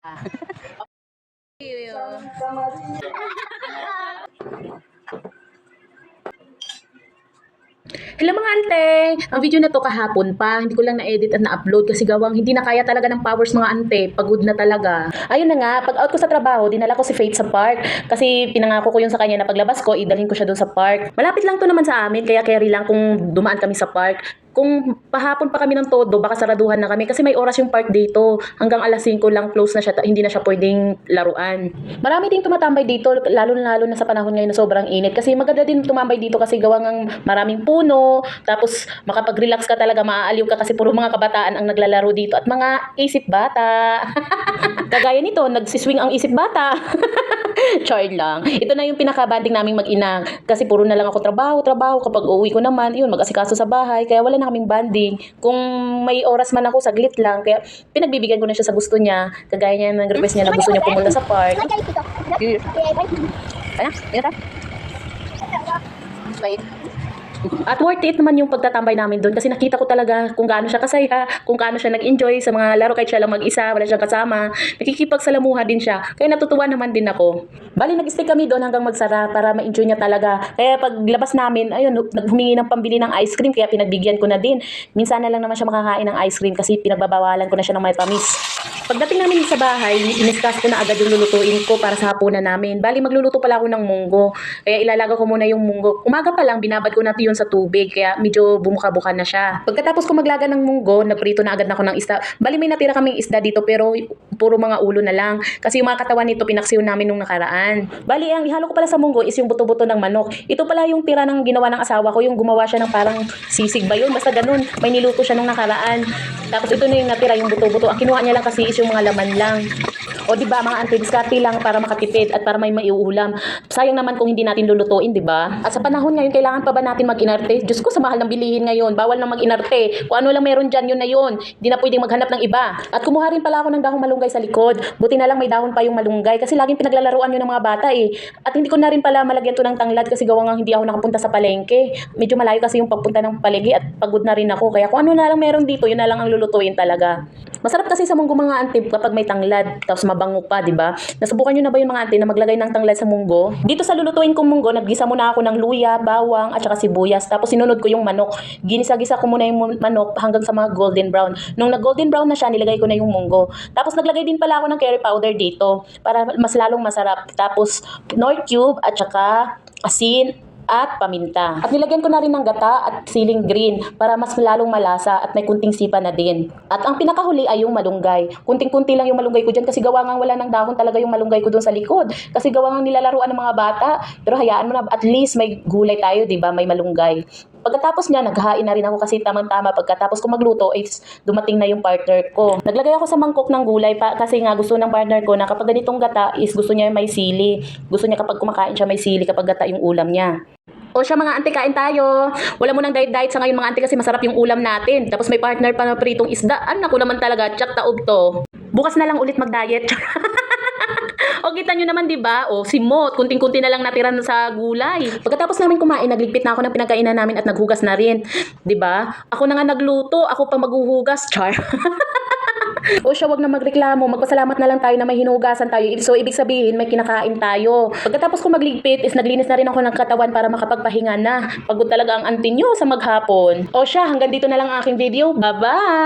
Hello mga ante! Ang video na to kahapon pa, hindi ko lang na-edit at na-upload kasi gawang hindi na kaya talaga ng powers mga ante, pagod na talaga. Ayun na nga, pag out ko sa trabaho, dinala ko si Faith sa park kasi pinangako ko yun sa kanya na paglabas ko, idalhin ko siya doon sa park. Malapit lang to naman sa amin, kaya carry lang kung dumaan kami sa park. Kung pahapon pa kami ng todo, baka saraduhan na kami kasi may oras yung park dito. Hanggang alas 5 lang close na siya, hindi na siya pwedeng laruan. Marami ding tumatambay dito, lalo na sa panahon ngayon na sobrang init. Kasi maganda din tumambay dito kasi gawa ng maraming puno, tapos makapag-relax ka talaga, maaaliw ka kasi puro mga kabataan ang naglalaro dito at mga isip bata. Kagaya nito, nagsiswing ang isip bata. Char lang. Ito na yung pinaka-banding naming mag-ina kasi puro na lang ako trabaho. Kapag uwi ko naman, yun, mag-asikaso sa bahay. Kaya wala na kaming banding. Kung may oras man ako, saglit lang. Kaya pinagbibigyan ko na siya sa gusto niya. Kagaya niya ng request niya na gusto niya pumunta sa park. Ano? Wait. At worth it naman yung pagtatambay namin doon kasi nakita ko talaga kung gaano siya kasaya, kung gaano siya nag-enjoy sa mga laro kahit siya lang mag-isa, wala siyang kasama. Nakikipagsalamuha din siya. Kaya natutuwa naman din ako. Bali, nag-stay kami doon hanggang magsara para ma-enjoy niya talaga. Kaya paglabas namin, ayun, naghumingi ng pambili ng ice cream kaya pinagbigyan ko na din. Minsan na lang naman siya makakain ng ice cream kasi pinagbabawalan ko na siya ng may tamis. Pagdating namin sa bahay, iniskas ko na agad yung lulutuin ko para sa hapunan namin. Bali, magluluto pala ako ng munggo. Kaya ilalaga ko muna yung munggo. Umaga pa lang, binabad ko na yun sa tubig. Kaya medyo bumuka-buka na siya. Pagkatapos ko maglaga ng munggo, nagprito na agad na ako ng isda. Bali, may natira kaming isda dito pero puro mga ulo na lang. Kasi yung mga katawan nito, pinaksiw namin nung nakaraan. Bali, ang ihalo ko pala sa munggo is yung buto-buto ng manok. Ito pala yung tira ng ginawa ng asawa ko. Yung gumawa siya ng parang sisig ba yun? Basta ganun. May niluto siya nung nakaraan. Tapos ito na yung natira, yung buto-buto. Ang kinuha niya lang kasi is yung mga laman lang. O di ba mga ante, diskarte lang para makatipid at para may maiuulam. Sayang naman kung hindi natin lulutuin, di ba? At sa panahon ngayon, kailangan pa ba natin mag-inarte? Diyos ko, sa mahal ng bilihin ngayon. Bawal na mag-inarte. Kung ano lang meron dyan, yun na yun. Hindi na pwedeng maghanap ng iba. At kumuha rin pala ako ng dahong malunggay sa likod. Buti na lang may dahon pa yung malunggay kasi laging pinaglalaruan yun ng mga bata eh. At hindi ko na rin pala malagyan to ng tanglad kasi gawa nga hindi ako nakapunta sa palengke. Medyo malayo kasi yung pagpunta ng palengke at pagod na rin ako. Kaya kung ano na lang meron dito, yun na lang ang lulutuin talaga. Masarap kasi sa munggo mga ante kapag may tanglad, tapos mabango pa, di ba? Nasubukan niyo na ba yung mga ante na maglagay ng tanglad sa munggo? Dito sa lulutuin kong munggo, naggisa muna ako ng luya, bawang, at saka sibuyas. Tapos sinunod ko yung manok. Ginisa-gisa ko muna yung manok hanggang sa mga golden brown. Nung nag-golden brown na siya, nilagay ko na yung munggo. Tapos naglagay din pala ako ng curry powder dito para mas lalong masarap. Tapos Knorr cube at saka asin at paminta. At nilagyan ko na rin ng gata at siling green para mas lalong malasa at may kunting sipa na din. At ang pinakahuli ay yung malunggay. Kunting-kunti lang yung malunggay ko dyan kasi gawa nga wala ng dahon talaga yung malunggay ko doon sa likod. Kasi gawa nga nilalaruan ng mga bata. Pero hayaan mo na, at least may gulay tayo, di ba? May malunggay. Pagkatapos niya, naghahain na rin ako kasi tamang-tama. Pagkatapos ko magluto, is dumating na yung partner ko. Naglagay ako sa mangkok ng gulay pa kasi nga gusto ng partner ko na kapag ganitong gata is gusto niya may sili. Gusto niya kapag kumakain siya may sili kapag gata yung ulam niya. O siya mga ante, kain tayo. Wala mo nang diet sa ngayon mga ante kasi masarap yung ulam natin. Tapos may partner pa na pritong isda. Anak ko naman talaga, tsak taob to. Bukas na lang ulit mag-diet. O kita nyo naman, di ba? O si Mot, kunting-kunti na lang natira sa gulay. Pagkatapos namin kumain, nagligpit na ako ng pinagkainan namin at naghugas na rin. Di ba? Ako na nga nagluto, ako pa maghuhugas, char. O siya, wag na magreklamo. Magpasalamat na lang tayo na may hinugasan tayo. So, ibig sabihin, may kinakain tayo. Pagkatapos ko magligpit, is naglinis na rin ako ng katawan para makapagpahinga na. Pagod talaga ang auntie nyo sa maghapon. O siya, hanggang dito na lang ang aking video. Bye-bye!